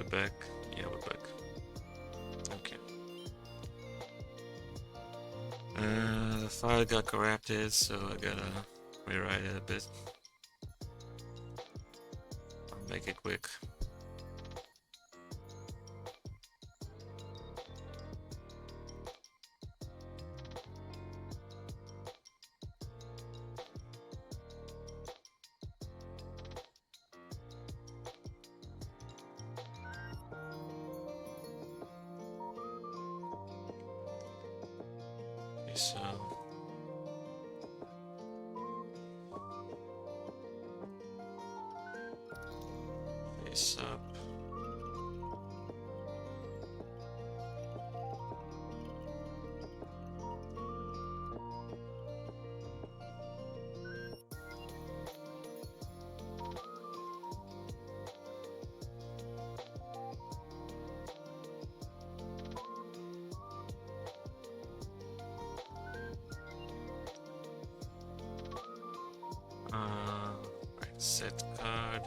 back? Yeah, we're back. Okay. The file got corrupted, so I gotta rewrite it a bit. I'll make it quick. Okay, so face up. Right, set card.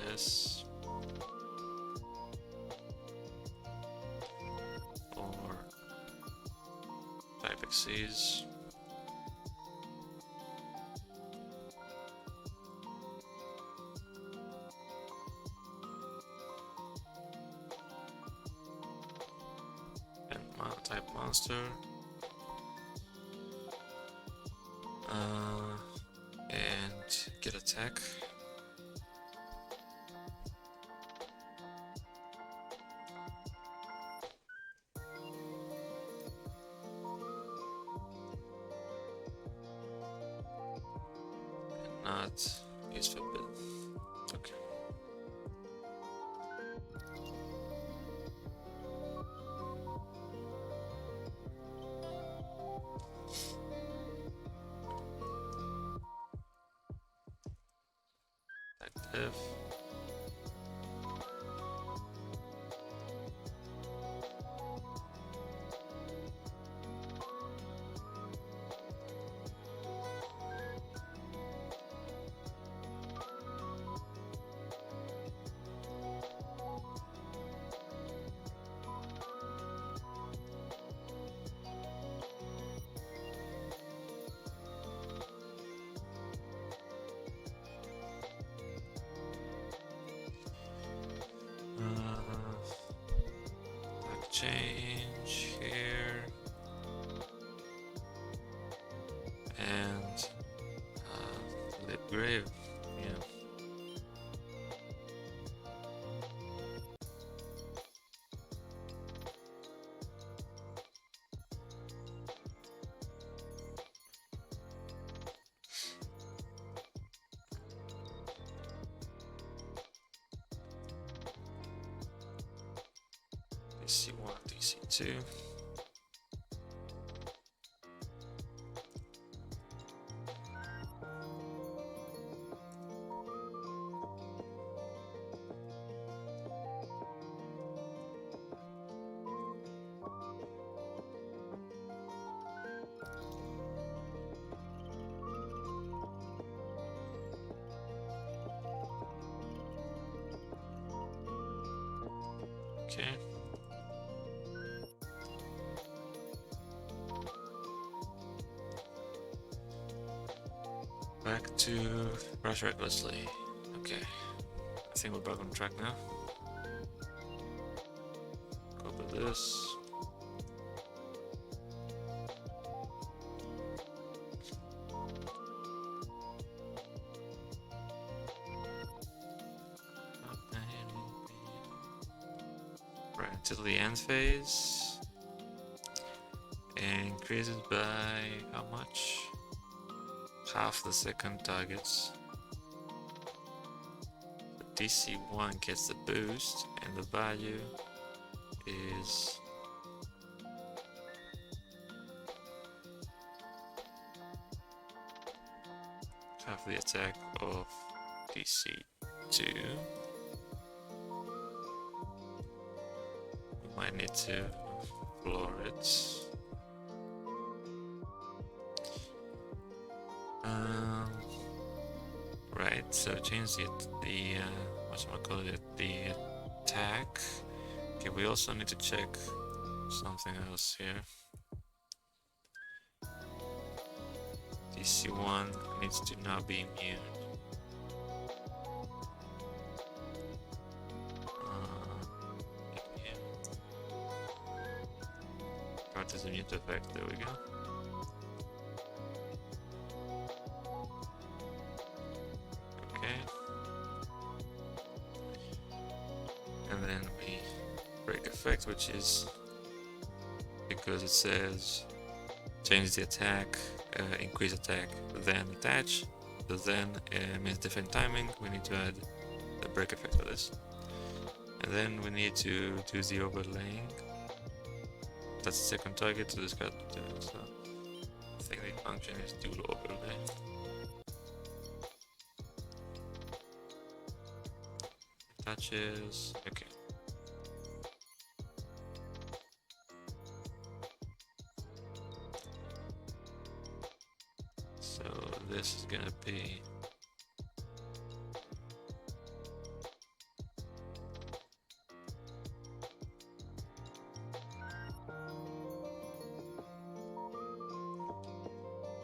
This. Or type exceeds. And type monster. And get attack. And not is forbidden. Okay. Active. Change here and lip grave. Yeah. DC1, DC2. Okay. Back to brush recklessly. Okay. I think we're back on track now. Copy this. Right until the end phase. And increase it by how much? Half the second targets. The DC1 gets the boost, and the value is half the attack of DC2. We might need to floor it. Right, so change the whatchamacallit, the attack. Okay, we also need to check something else here. DC1 needs to now be immune. Card is immune to effect, there we go. Okay. And then we break effect, which is because it says change the attack, increase attack, then attach. So then means different timing. We need to add the break effect to this. And then we need to do the overlaying. That's the second target to discard material. So I think the function is dual overlay. Touches, okay. So this is gonna be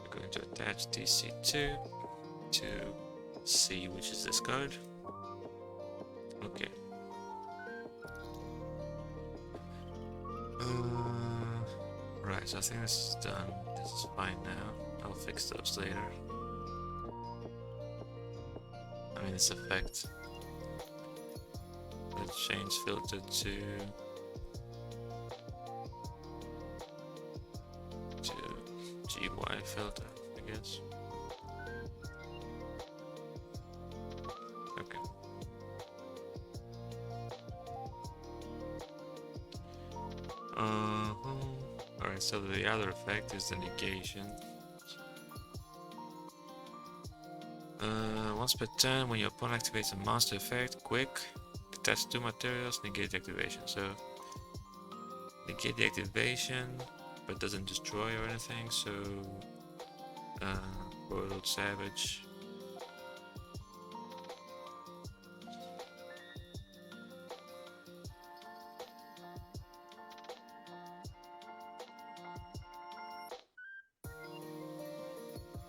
we're going to attach DC2 to C, which is this card. Okay. Right, so I think this is done. This is fine now. I'll fix those later. I mean, this effect. Let's change filter to GY filter, I guess. Okay. Alright, so the other effect is the negation. Once per turn, when your opponent activates a monster effect, quick, attach 2 materials, negate the activation. So, negate the activation, but doesn't destroy or anything, so... Warlord Savage.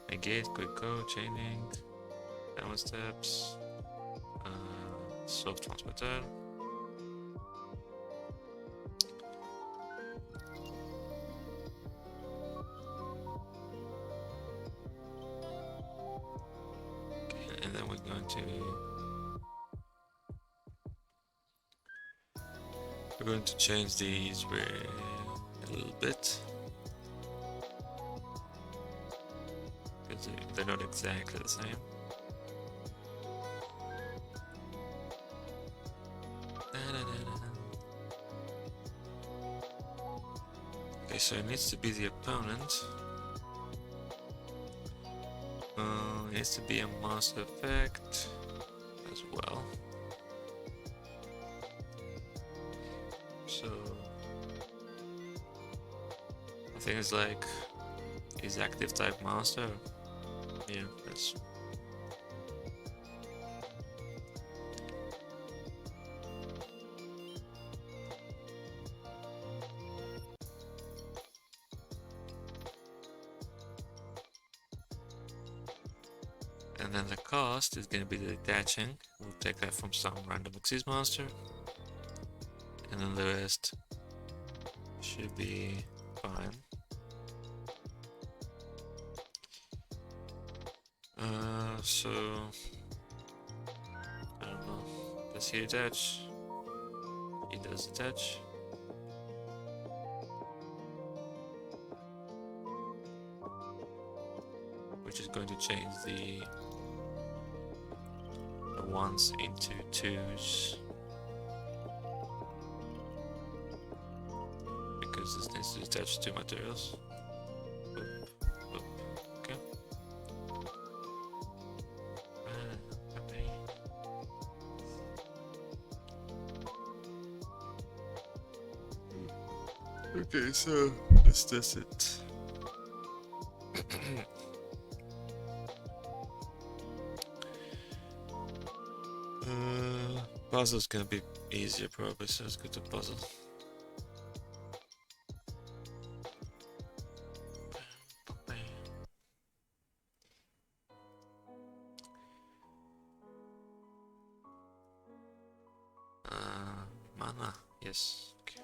Negate, quick go, chaining, downward steps, soft transporter. Okay, and then we're going to change these a little bit. They're not exactly the same. Okay, so it needs to be the opponent. It needs to be a monster effect as well. So I think it's like his active type monster. Yeah, that's. And then the cost is going to be the detaching. We'll take that from some random Xyz monster. And then the rest should be fine. So I don't know. Does he attach? He does attach. Which is going to change the ones into twos. Because this needs to attach 2 materials. Okay. Okay, so let's test it. Puzzle's gonna be easier probably, so let's go to puzzle. Mana, yes. Okay.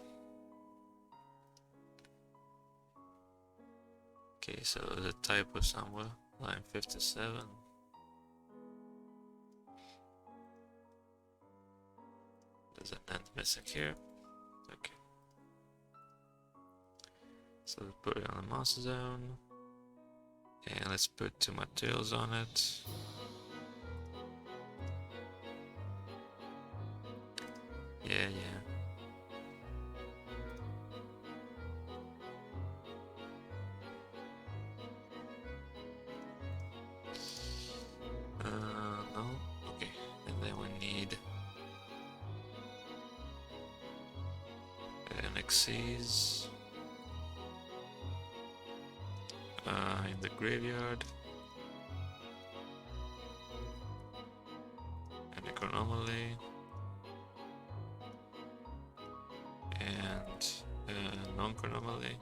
Okay, so the typo somewhere, line 57. There's an end missing here. Okay. So let's put it on the master zone. And let's put 2 materials on it. Yeah. No. Okay. And then we need NXCs in the graveyard. And a Chronomaly. And non-Chronomaly.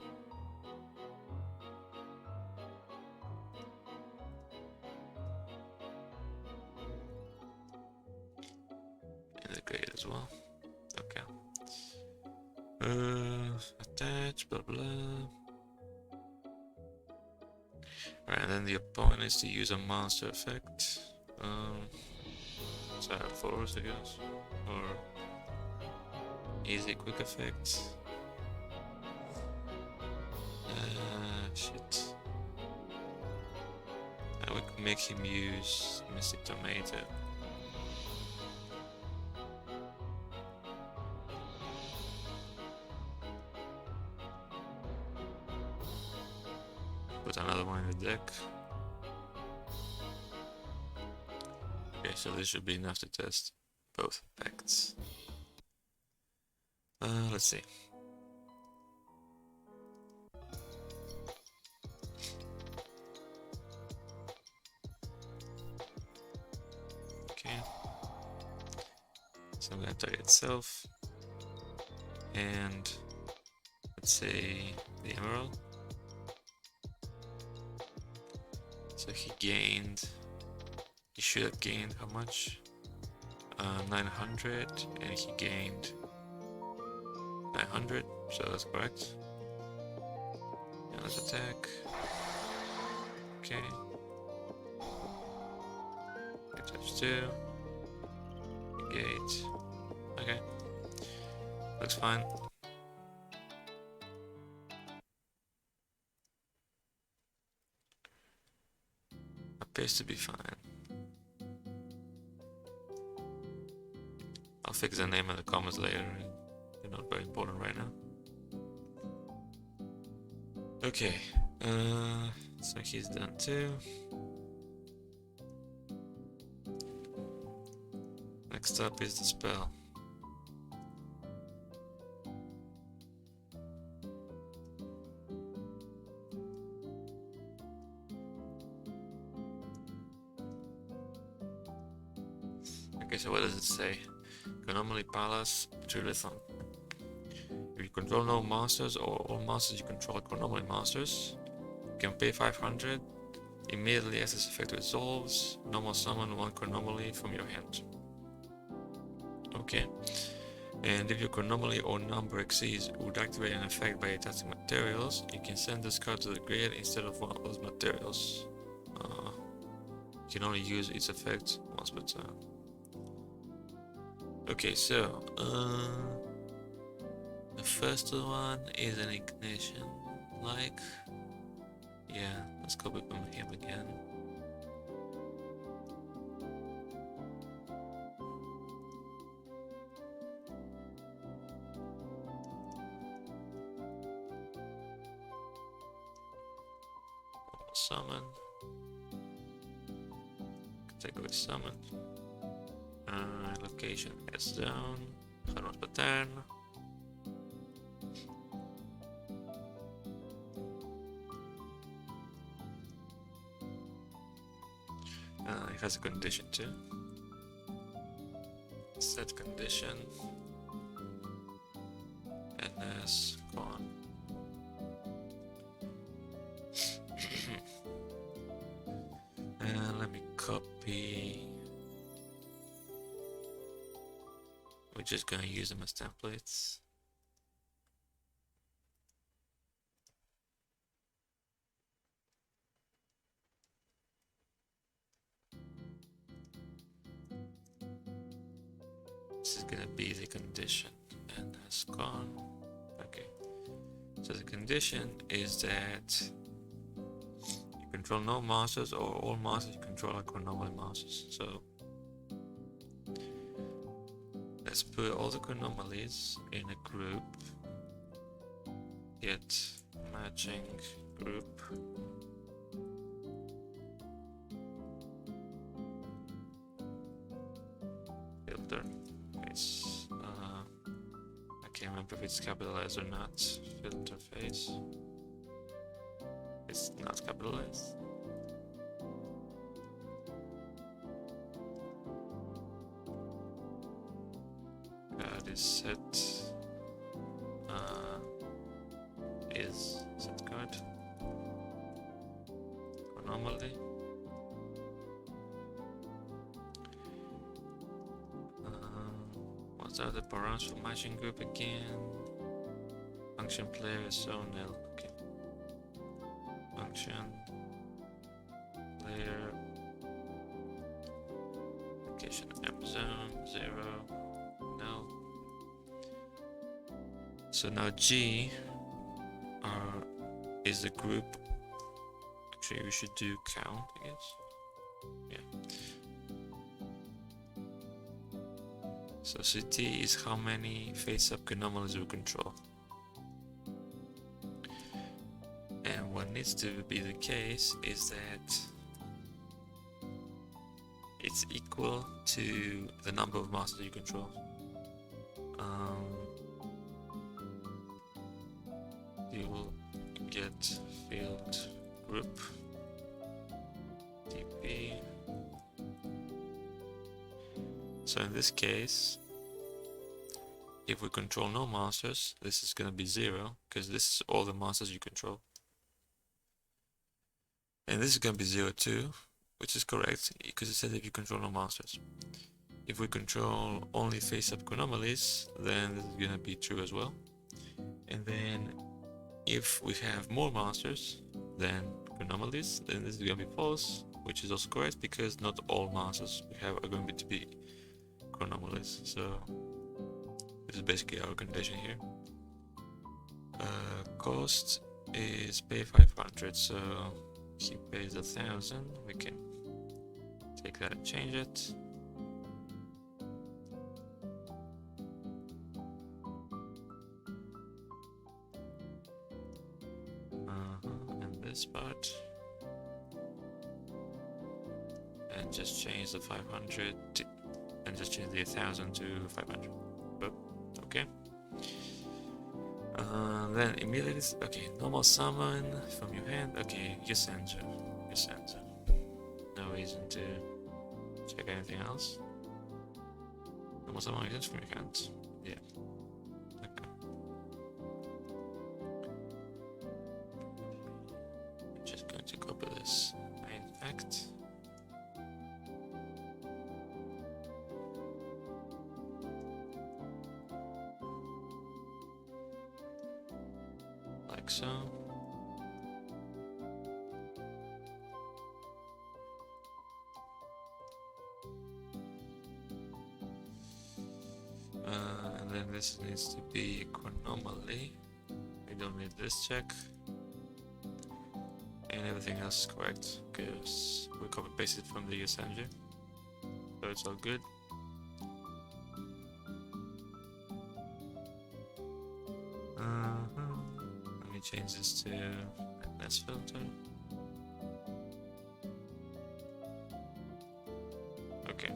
In the grade as well. Okay. Attach, blah blah. Right, and then the opponent needs to use a monster effect. So I have force, I guess. Or easy quick effect. Shit. I would make him use Mystic Tomato. Put another one in the deck. Okay, so this should be enough to test both effects. Let's see. Okay. So I'm gonna target itself. And let's say the emerald. So he should have gained how much? 900, and he gained 900, so that's correct. Now let's attack. Okay. Touch 2. Engage. Okay. Looks fine. Appears to be fine. I'll fix the name in the comments later. They're not very important right now. Okay. So he's done too. Next up is the spell. Okay, so what does it say? Chronomaly Palace, Trilithon. If you control no monsters or all monsters you control Chronomaly monsters, you can pay 500. Immediately as this effect resolves, normal summon 1 Chronomaly from your hand. Okay. And if your Chronomaly or number exceeds would activate an effect by attaching materials, you can send this card to the grid instead of one of those materials. You can only use its effect once per turn. Okay, so the first one is an ignition, like, yeah, let's go with him again. Summon. Category summoned. Location S down. Current pattern. It has a condition too. Set condition. as gone. And let me copy. We're just gonna use them as templates. This is gonna be the condition, and has gone. Okay, so the condition is that you control no masters, or all masters you control are Chronomaly masters. So let's put all the Chronomalies in a group. Get matching group. Filter. Face. I can't remember if it's capitalized or not. Filter face. It's not capitalized. Is set. Is set card. Chronomaly. What's the params for matching group again? Function player is so nil. Okay. Function player. Location M zone 0. No. So now G is the group. Actually, we should do count, I guess. Yeah. So CT is how many face-up Chronomalies we control. And what needs to be the case is that it's equal to the number of masters you control. You will get field group TP. So in this case, if we control no masters, this is going to be 0, because this is all the masters you control. And this is going to be 0 too, which is correct, because it says if you control no masters. If we control only face-up Chronomalies, then this is going to be true as well. And then if we have more masters than Chronomalies, then this is going to be false, which is also correct, because not all masters we have are going to be Chronomalies. So this is basically our condition here. Cost is pay 500, so he pays 1,000. We can take that and change it. And this part, and just change the 500 and just change the 1,000 to 500. But okay. Then immediately, okay, normal summon from your hand. Okay, Yusenju. No reason to check anything else. Normal summon against from your hand. Yeah. Okay. I'm just going to copy this. In fact. Like so. And then this needs to be Chronomaly. We don't need this check. And everything else is correct, because we copy pasted from the Yusenju. So it's all good. Let me change this to NS filter. Okay.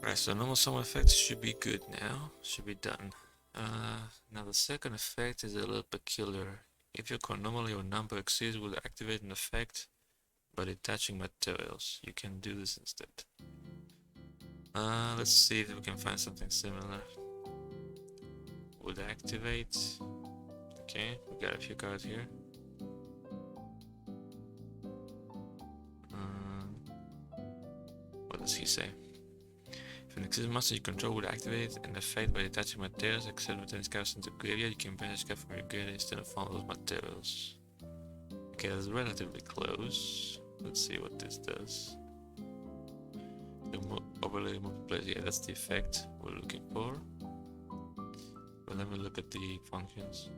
Right, so normal summon effect should be good now. Should be done. Now the second effect is a little peculiar. If your Chronomaly or number exceeds, will activate an effect by detaching materials. You can do this instead. Let's see if we can find something similar. would activate. Okay, we got a few cards here. What does he say? If an existing monster you control would activate an effect by detaching materials except within its cards into the graveyard, you can banish card from your graveyard instead of one of those materials. Okay, that's relatively close. Let's see what this does. Overlay multipliers, yeah, that's the effect we're looking for. But let me look at the functions.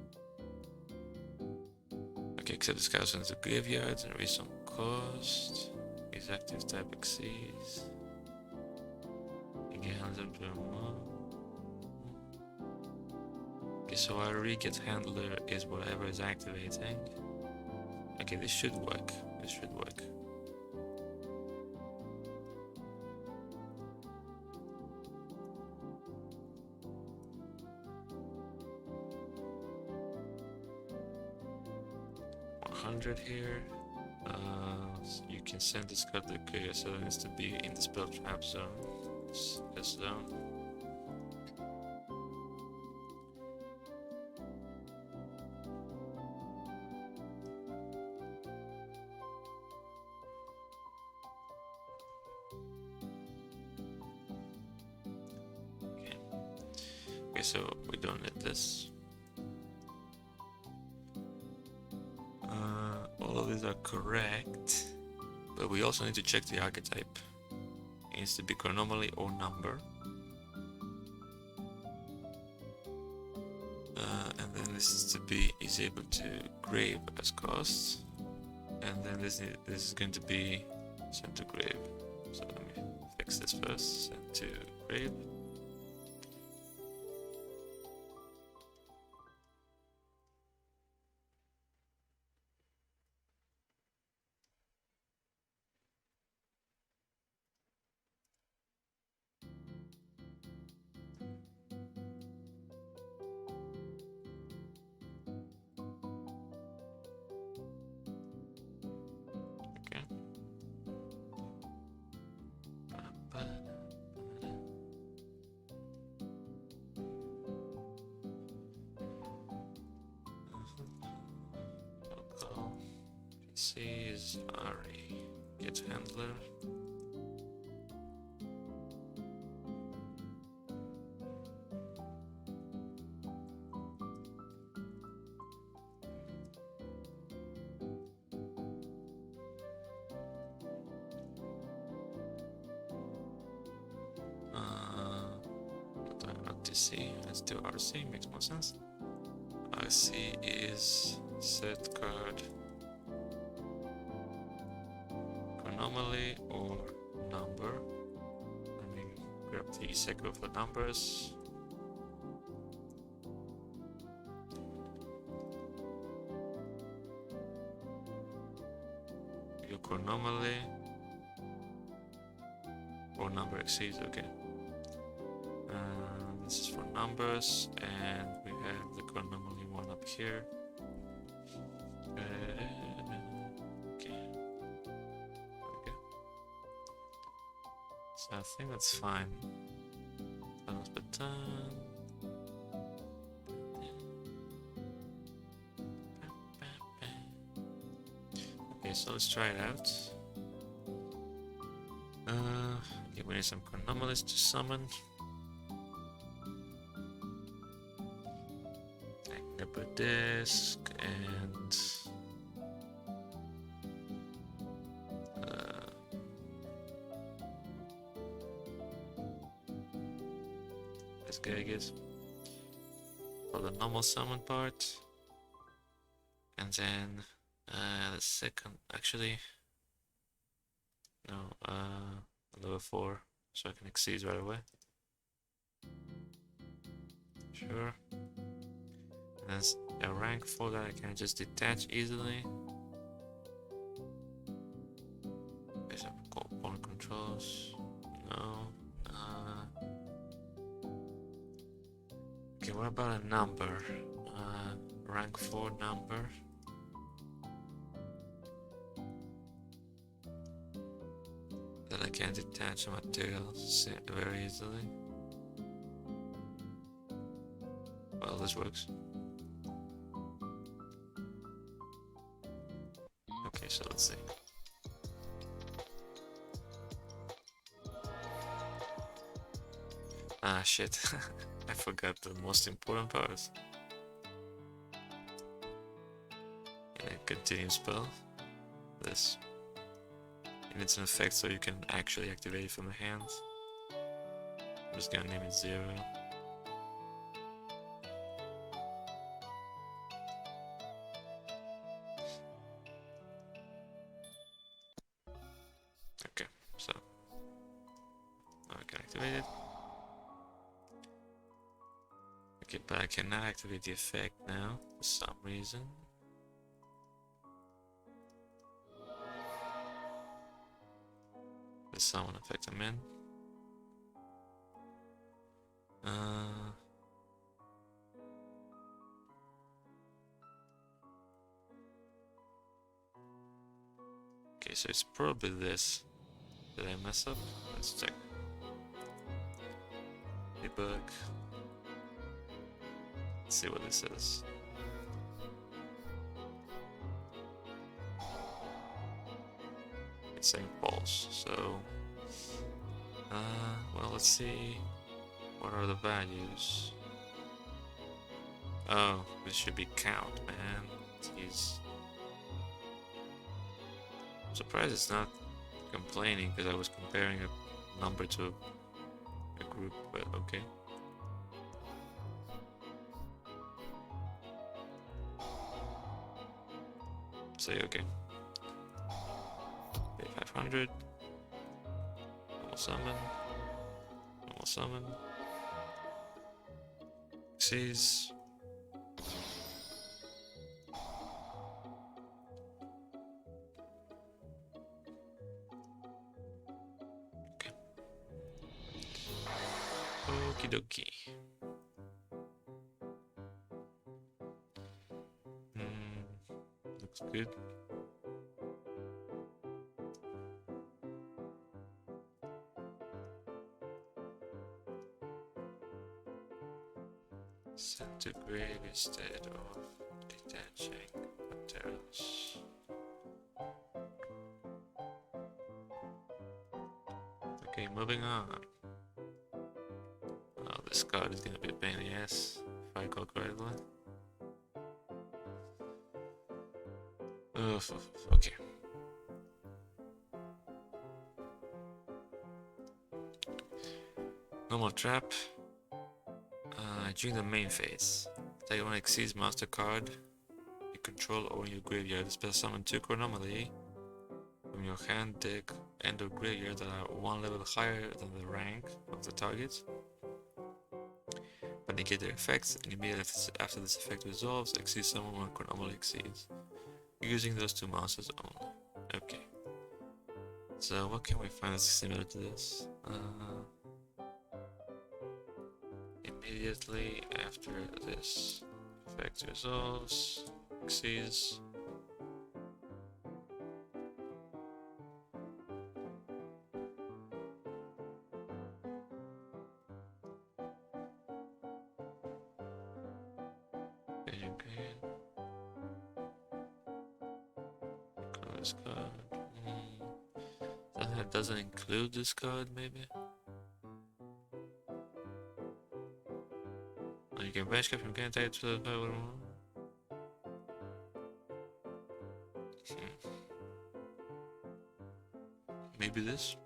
Okay, except this cards into the graveyard and raise some cost. His active type exceeds. Okay, so our re-get handler is whatever is activating. Okay, this should work. This should work. Here. So you can send this card to the graveyard, so it needs to be in the spell trap zone. This zone. Okay, so we don't need this. All of these are correct, but we also need to check the archetype. It needs to be chronomaly or number. And then this is to be is able to grave as cost, and then this is going to be sent to grave. So let me fix this first. Sent to grave. Is Ari get handler. Not TC, let's do RC, makes more sense. RC is set card. Chronomaly or number. Let me grab the cycle for numbers. Your chronomaly or number exceeds, okay. This is for numbers, and we have the chronomaly one up here. So I think that's fine. Okay, so let's try it out. Okay, we need some chronomalies to summon. Upper disk and this guy, I guess, for the normal summon part, and then the second, actually, no, level 4, so I can exceed right away. Sure. And there's a rank 4 that I can just detach easily. There's some component controls. No. Okay, what about a number? Rank 4 number. That I can detach materials very easily. Well, this works. Okay, so let's see. Ah, shit. I forgot the most important part. And a continuous spell. This. And it's an effect so you can actually activate it from the hand. I'm just gonna name it 0. Okay, so now I can activate it. Okay, but I cannot activate the effect now for some reason. There's someone effect I'm in. Okay, so it's probably this. Did I mess up? Let's check. Debug. Let's see what this says. It's saying false, so well, let's see. What are the values? Oh, this should be count, man. Jeez. I'm surprised it's not complaining because I was comparing a number to a group, but okay. Say okay. Okay, 500. Normal summon. Normal summon. Sees. Okay. Okie dokie. Looks good. Sent to grave instead of detaching materials. Okay, moving on. Oh, this card is gonna be a pain in the ass, if I recall correctly. Okay. Normal trap. During the main phase, take one exceeds master card you control or in your graveyard. Special summon 2 Chronomaly from your hand, deck, and or graveyard that are 1 level higher than the rank of the target. But negate their effects, and immediately after this effect resolves, exceed summon 1 Chronomaly exceeds. Using those 2 monsters only. Okay. So what can we find that's similar to this? Immediately after this effect resolves, exceeds. This card. That doesn't include this card, maybe? Oh, you can bench cap from can't take to the power. Maybe this?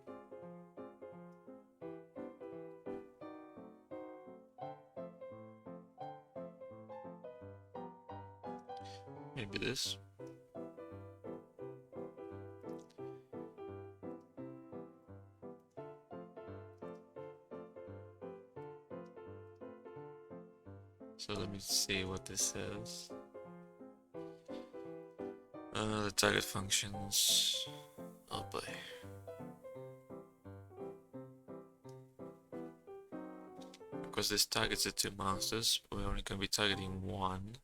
Maybe this? So let me see what this says. The target functions. Oh boy. Because this targets the 2 monsters, we're only going to be targeting 1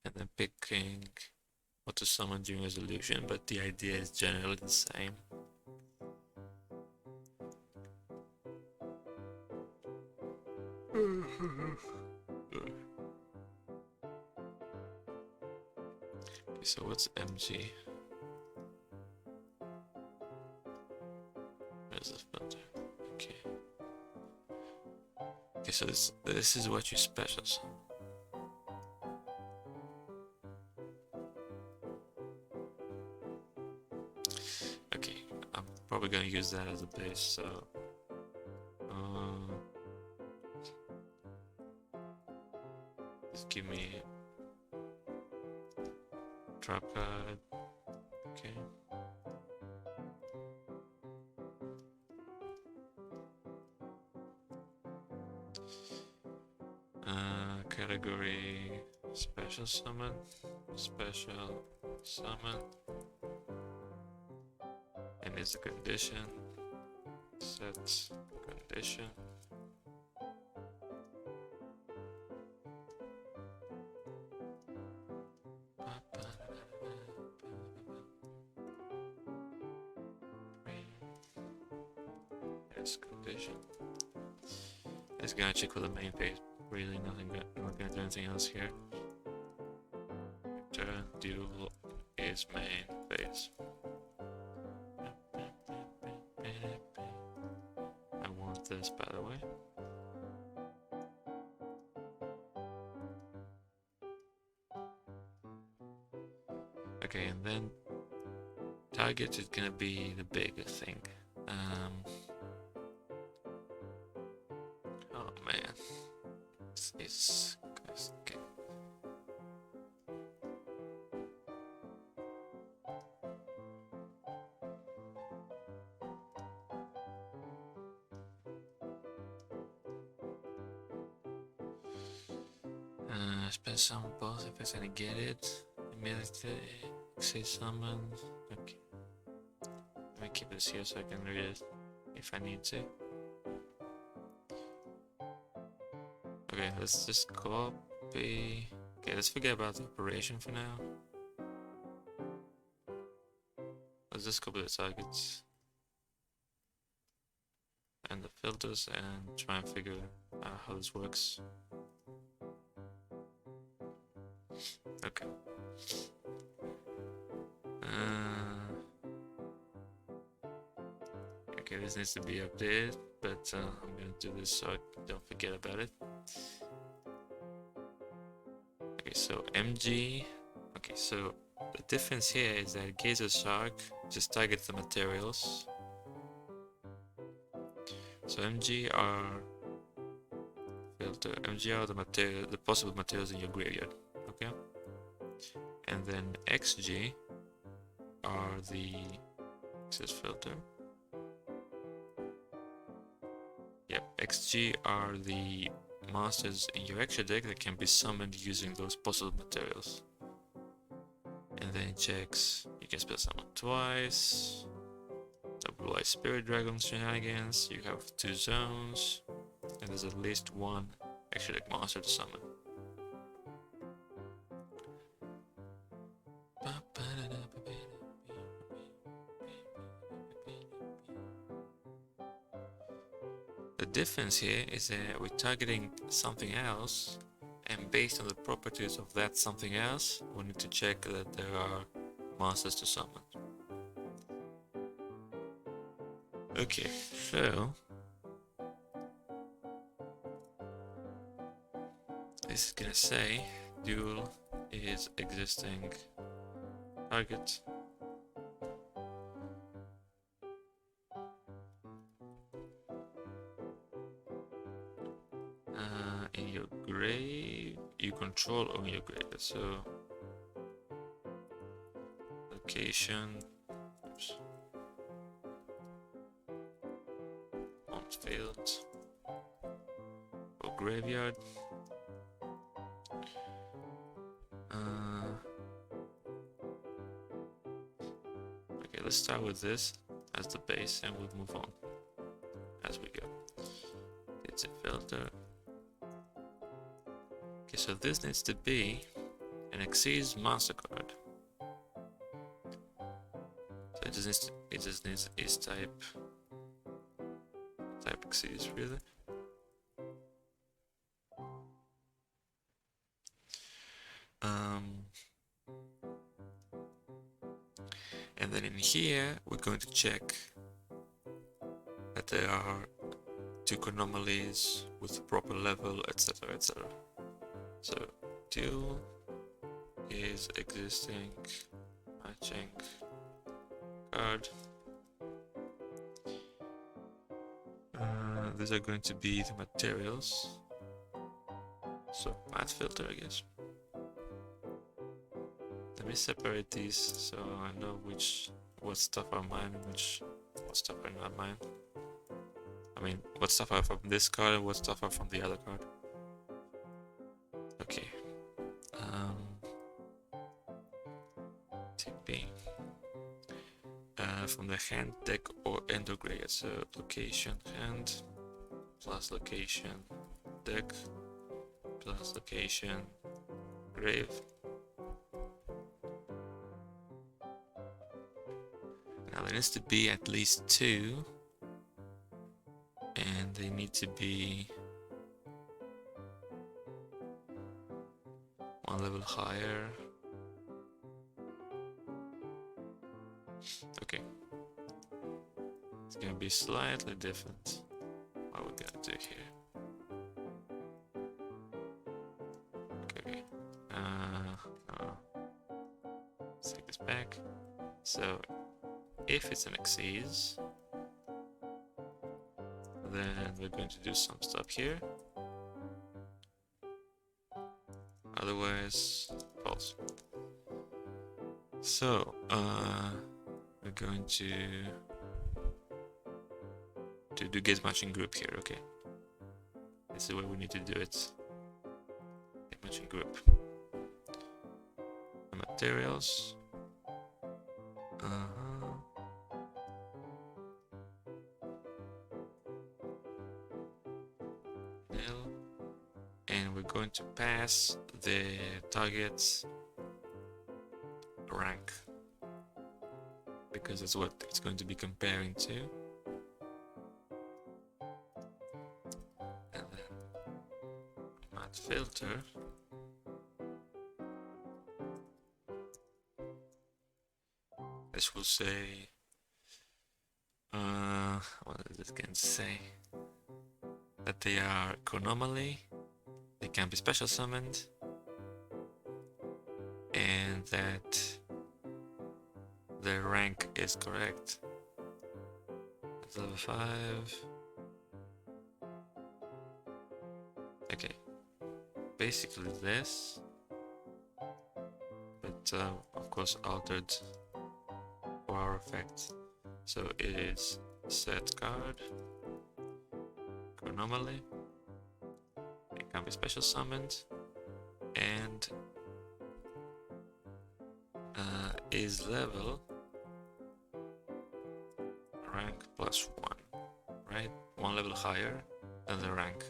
and then picking what to summon during resolution, but the idea is generally the same. So what's MG? Where's the filter? Okay. Okay, so this is what you special. Okay, I'm probably gonna use that as a base, so just give me tripod. Okay. Category special summon, and it's a condition. Set condition. Yes, condition. It's gonna check with the main page. Really, not gonna do anything else here. Return dual is main page. I want this, by the way. Okay, and then target is gonna be the big thing. Oh man, it's okay. Spend some both if I can get it. Immediately say summon. Okay. Let me keep this here so I can read it if I need to. Okay, let's just copy. Okay, let's forget about the operation for now. Let's just copy the targets and the filters and try and figure out how this works. Okay. Okay, this needs to be updated, but I'm gonna do this so I don't forget about it. Okay, so MG. Okay, so the difference here is that Gazer Shark just targets the materials. So MG are the possible materials in your graveyard. Okay, and then XG are the access filter. Yep, XG are the monsters in your extra deck that can be summoned using those possible materials. And then it checks, you can spell summon twice. Blue Eye Spirit Dragon shenanigans, you have 2 zones, and there's at least 1 extra deck monster to summon. The difference here is that we're targeting something else, and based on the properties of that something else, we need to check that there are monsters to summon. Okay, so this is gonna say dual is existing target. In your grave, you control on your grave. So location, oops, on field or graveyard. Okay, let's start with this as the base, and we'll move on as we go. It's a filter. Okay, so this needs to be an Xyz monster card. So it just needs is type Xyz, really. here we're going to check that there are 2 chronomalies with the proper level, etc, etc. So dual is existing matching card. These are going to be the materials. So matte filter, I guess. Let me separate these so I know what stuff are mine and what stuff are not mine. I mean, what stuff are from this card and what stuff are from the other card. Okay. TP. From the hand, deck, or end aggregate. So location hand plus location deck plus location grave. Now there needs to be at least 2, and they need to be 1 level higher. Okay, it's gonna be slightly different what we're gonna do here. Okay, let's take this back. So if it's an exceeds, then we're going to do some stuff here. Otherwise, false. So we're going to do get matching group here. Okay, this is where we need to do it. Get matching group. The materials. Nil. And we're going to pass the target's rank, because that's what it's going to be comparing to. And then matte filter. This will say, what is it going to say? That they are chronomaly, they can be special summoned, and that their rank is correct. It's level 5. Okay, basically this, but of course altered for our effect. So it is set card, chronomaly, it can be special summoned, and is level rank +1, right? 1 level higher than the rank.